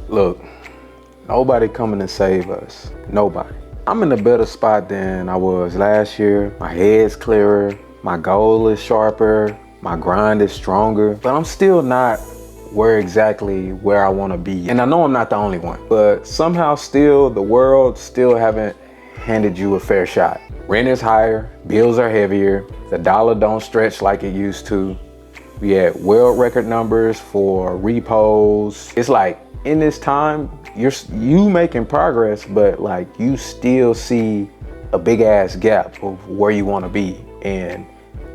Look, nobody coming to save us. Nobody. I'm in a better spot than I was last year. My head's clearer. My goal is sharper. My grind is stronger. But I'm still not where I want to be. And I know I'm not the only one. But somehow still, the world still haven't handed you a fair shot. Rent is higher. Bills are heavier. The dollar don't stretch like it used to. We had world record numbers for repos. It's like, in this time, you making progress, but like you still see a big ass gap of where you want to be and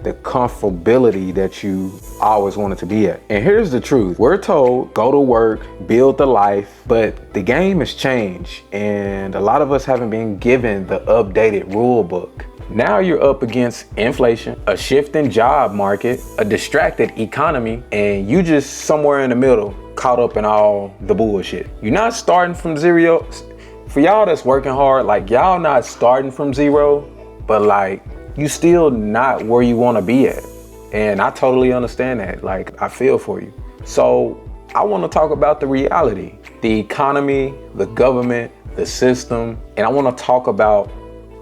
the comfortability that you always wanted to be at. And here's the truth. We're told, go to work, build the life, but the game has changed and a lot of us haven't been given the updated rule book. Now you're up against inflation, a shifting job market, a distracted economy, and you just somewhere in the middle, caught up in all the bullshit. You're not starting from zero. For y'all that's working hard, like y'all not starting from zero, but like you still not where you want to be at. And I totally understand that. Like I feel for you. So I want to talk about the reality, the economy, the government, the system, and I want to talk about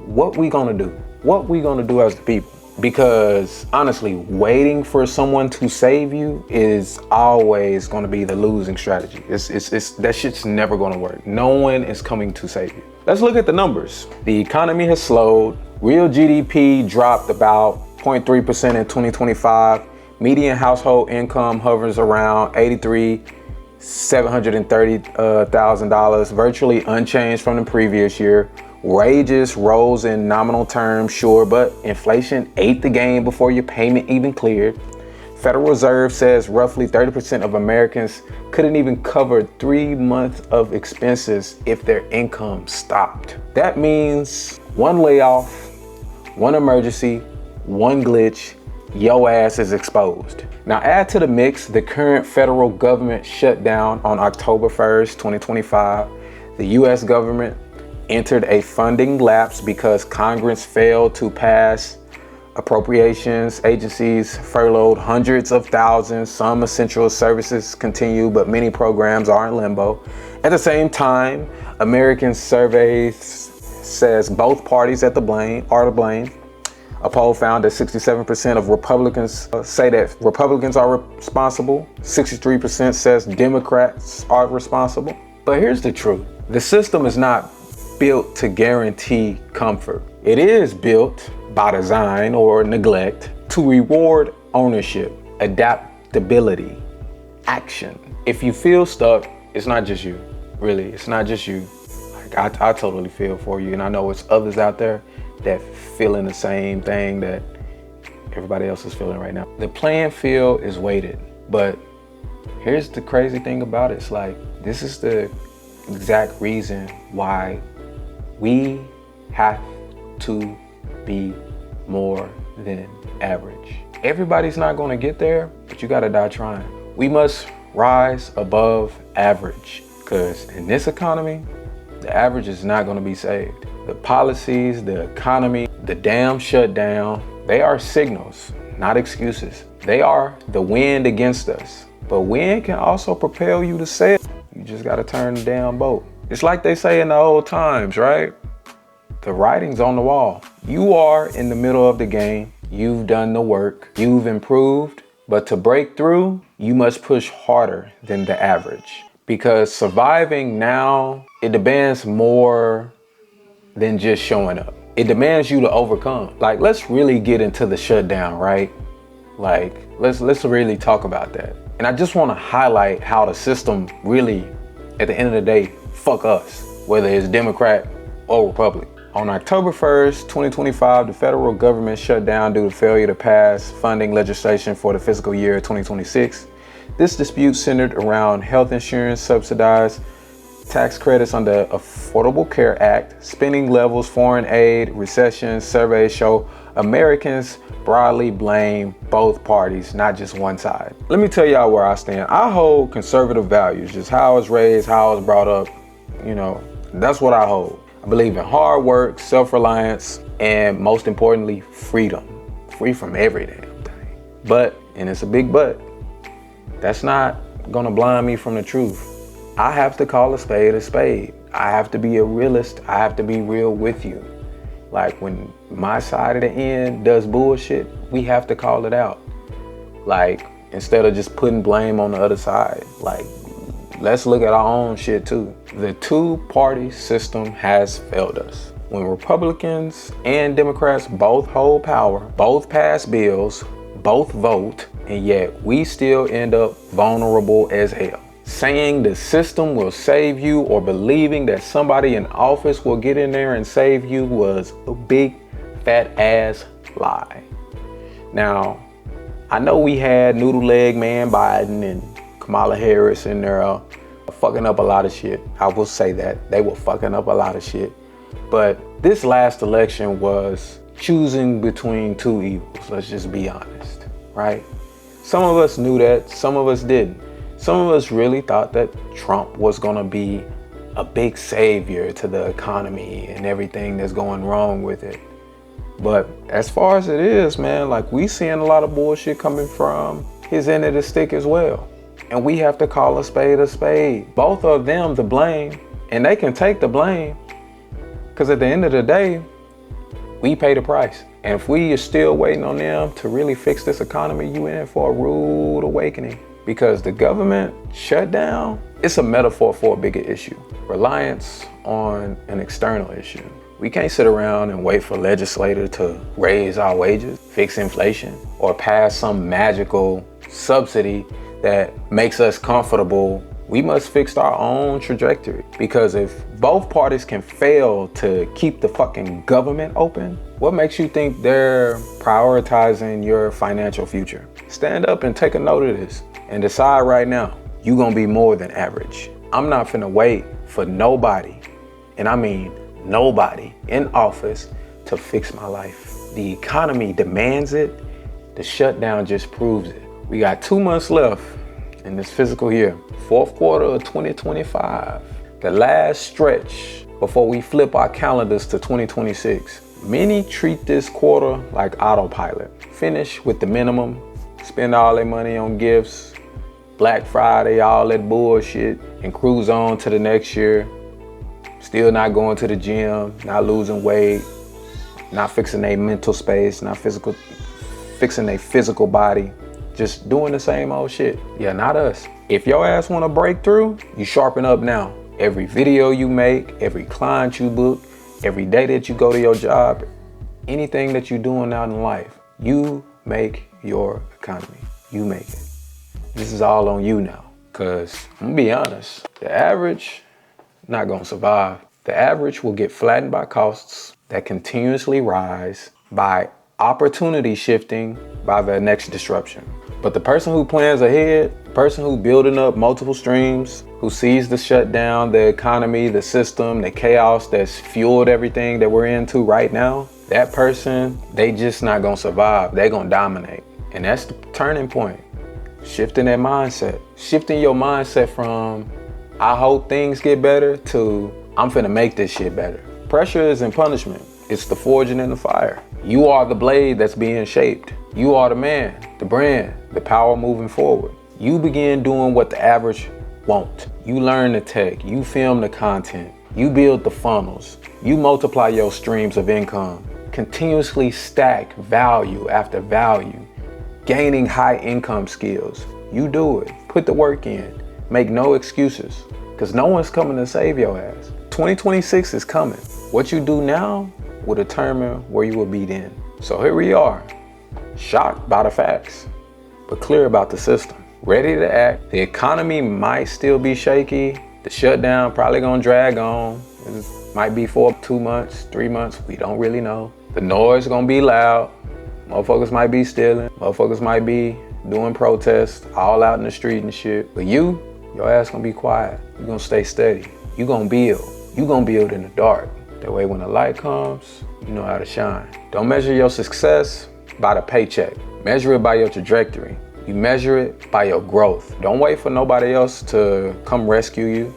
what we gonna do. What we gonna do as the people. Because honestly, waiting for someone to save you is always gonna be the losing strategy. That shit's never gonna work. No one is coming to save you. Let's look at the numbers. The economy has slowed. Real GDP dropped about 0.3% in 2025. Median household income hovers around $730,000, virtually unchanged from the previous year. Wages rose in nominal terms, sure, but inflation ate the game before your payment even cleared. Federal Reserve says roughly 30% of Americans couldn't even cover 3 months of expenses if their income stopped. That means one layoff, one emergency, one glitch, your ass is exposed. Now add to the mix the current federal government shutdown on October 1st, 2025. The US government entered a funding lapse because Congress failed to pass appropriations. Agencies furloughed hundreds of thousands. Some essential services continue, but many programs are in limbo. At the same time, American surveys says both parties are to blame. A poll found that 67% of Republicans say that Republicans are responsible. 63% says Democrats are responsible. But here's the truth. The system is not built to guarantee comfort. It is built by design or neglect to reward ownership, adaptability, action. If you feel stuck, it's not just you. Really, it's not just you. Like I totally feel for you, and I know it's others out there that feeling the same thing that everybody else is feeling right now. The playing field is weighted, but here's the crazy thing about it. It's like, this is the exact reason why we have to be more than average. Everybody's not gonna get there, but you gotta die trying. We must rise above average, because in this economy, the average is not gonna be saved. The policies, the economy, the damn shutdown, they are signals, not excuses. They are the wind against us. But wind can also propel you to sail. You just gotta turn the damn boat. It's like they say in the old times, right? The writing's on the wall. You are in the middle of the game. You've done the work. You've improved. But to break through, you must push harder than the average. Because surviving now, it demands more than just showing up. It demands you to overcome. Like, let's really get into the shutdown, right? Like, let's really talk about that. And I just want to highlight how the system really, at the end of the day, fuck us, whether it's Democrat or Republican. On October 1st, 2025, the federal government shut down due to failure to pass funding legislation for the fiscal year 2026. This dispute centered around health insurance, subsidized tax credits under Affordable Care Act, spending levels, foreign aid, recession. Surveys show Americans broadly blame both parties, not just one side. Let me tell y'all where I stand. I hold conservative values, just how I was raised, how I was brought up, that's what I hold. I believe in hard work, self-reliance, and most importantly, freedom. Free from every damn thing. But, and it's a big but, that's not gonna blind me from the truth. I have to call a spade a spade. I have to be a realist. I have to be real with you. Like when my side of the end does bullshit, we have to call it out. Like instead of just putting blame on the other side, like let's look at our own shit too. The two-party system has failed us. When Republicans and Democrats both hold power, both pass bills, both vote, and yet we still end up vulnerable as hell. Saying the system will save you or believing that somebody in office will get in there and save you was a big fat ass lie. Now, I know we had noodle leg man Biden and Kamala Harris in there fucking up a lot of shit. I will say that. They were fucking up a lot of shit. But this last election was choosing between two evils, let's just be honest, right? Some of us knew that, some of us didn't. Some of us really thought that Trump was gonna be a big savior to the economy and everything that's going wrong with it. But as far as it is, man, like we seeing a lot of bullshit coming from his end of the stick as well. And we have to call a spade a spade. Both of them to blame, and they can take the blame. Because at the end of the day, we pay the price. And if we are still waiting on them to really fix this economy, you in for a rude awakening. Because the government shutdown, it's a metaphor for a bigger issue. Reliance on an external issue. We can't sit around and wait for legislators to raise our wages, fix inflation, or pass some magical subsidy that makes us comfortable. We must fix our own trajectory, because if both parties can fail to keep the fucking government open, what makes you think they're prioritizing your financial future? Stand up and take a note of this and decide right now, you're gonna be more than average. I'm not finna wait for nobody, and I mean nobody in office to fix my life. The economy demands it. The shutdown just proves it. We got 2 months left in this fiscal year, fourth quarter of 2025, the last stretch before we flip our calendars to 2026. Many treat this quarter like autopilot. Finish with the minimum, spend all their money on gifts, Black Friday, all that bullshit, and cruise on to the next year. Still not going to the gym, not losing weight, not fixing their mental space, not fixing their physical body. Just doing the same old shit. Yeah, not us. If your ass want to break through, you sharpen up now. Every video you make, every client you book, every day that you go to your job, anything that you're doing out in life, you make your economy. You make it. This is all on you now. Cause I'm gonna be honest, the average not gonna survive. The average will get flattened by costs that continuously rise, by opportunity shifting, by the next disruption. But the person who plans ahead, the person who building up multiple streams, who sees the shutdown, the economy, the system, the chaos that's fueled everything that we're into right now, that person, they just not gonna survive. They gonna dominate. And that's the turning point. Shifting that mindset. Shifting your mindset from, I hope things get better, to, I'm finna make this shit better. Pressure isn't punishment. It's the forging in the fire. You are the blade that's being shaped. You are the man, the brand, the power moving forward. You begin doing what the average won't. You learn the tech, you film the content, you build the funnels, you multiply your streams of income, continuously stack value after value, gaining high income skills. You do it, put the work in, make no excuses, because no one's coming to save your ass. 2026 is coming. What you do now will determine where you will be then. So here we are, shocked by the facts, but clear about the system, ready to act. The economy might still be shaky. The shutdown probably gonna drag on. It might be for 2 months, 3 months, we don't really know. The noise gonna be loud. Motherfuckers might be stealing. Motherfuckers might be doing protests all out in the street and shit. But your ass gonna be quiet. You gonna stay steady. You gonna build. You gonna build in the dark. That way when the light comes, you know how to shine. Don't measure your success by the paycheck. Measure it by your trajectory. You measure it by your growth. Don't wait for nobody else to come rescue you.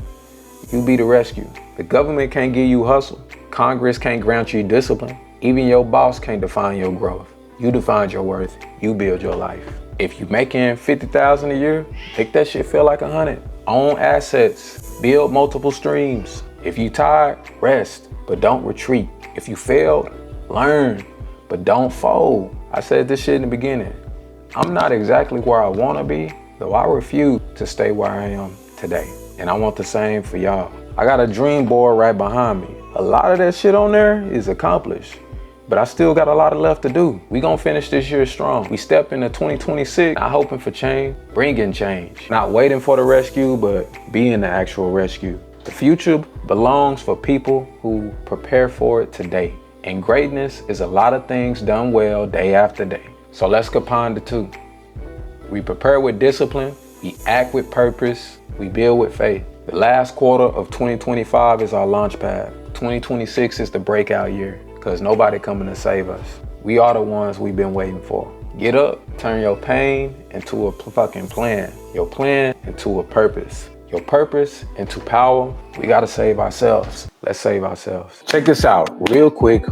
You be the rescue. The government can't give you hustle. Congress can't grant you discipline. Even your boss can't define your growth. You define your worth. You build your life. If you making $50,000 a year, make that shit feel like 100. Own assets, build multiple streams. If you tired, rest, but don't retreat. If you failed, learn, but don't fold. I said this shit in the beginning. I'm not exactly where I wanna be, though I refuse to stay where I am today. And I want the same for y'all. I got a dream board right behind me. A lot of that shit on there is accomplished, but I still got a lot left to do. We gonna finish this year strong. We step into 2026, not hoping for change, bringing change. Not waiting for the rescue, but being the actual rescue. The future belongs for people who prepare for it today. And greatness is a lot of things done well day after day. So let's combine the two. We prepare with discipline, we act with purpose, we build with faith. The last quarter of 2025 is our launch pad. 2026 is the breakout year, because nobody coming to save us. We are the ones we've been waiting for. Get up, turn your pain into a fucking plan. Your plan into a purpose. Your purpose into power. We gotta save ourselves. Let's save ourselves. Check this out, real quick.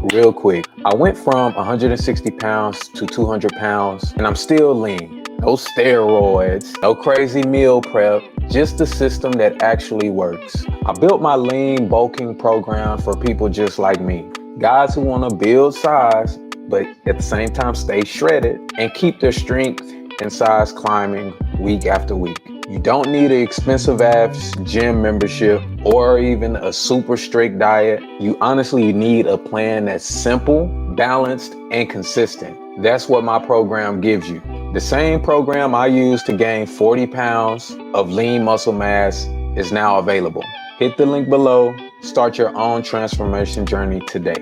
I went from 160 pounds to 200 pounds, and I'm still lean. No steroids, no crazy meal prep, just the system that actually works. I built my lean bulking program for people just like me. Guys who wanna build size, but at the same time stay shredded and keep their strength and size climbing week after week. You don't need an expensive ass gym membership or even a super strict diet. You honestly need a plan that's simple, balanced, and consistent. That's what my program gives you. The same program I used to gain 40 pounds of lean muscle mass is now available. Hit the link below, start your own transformation journey today.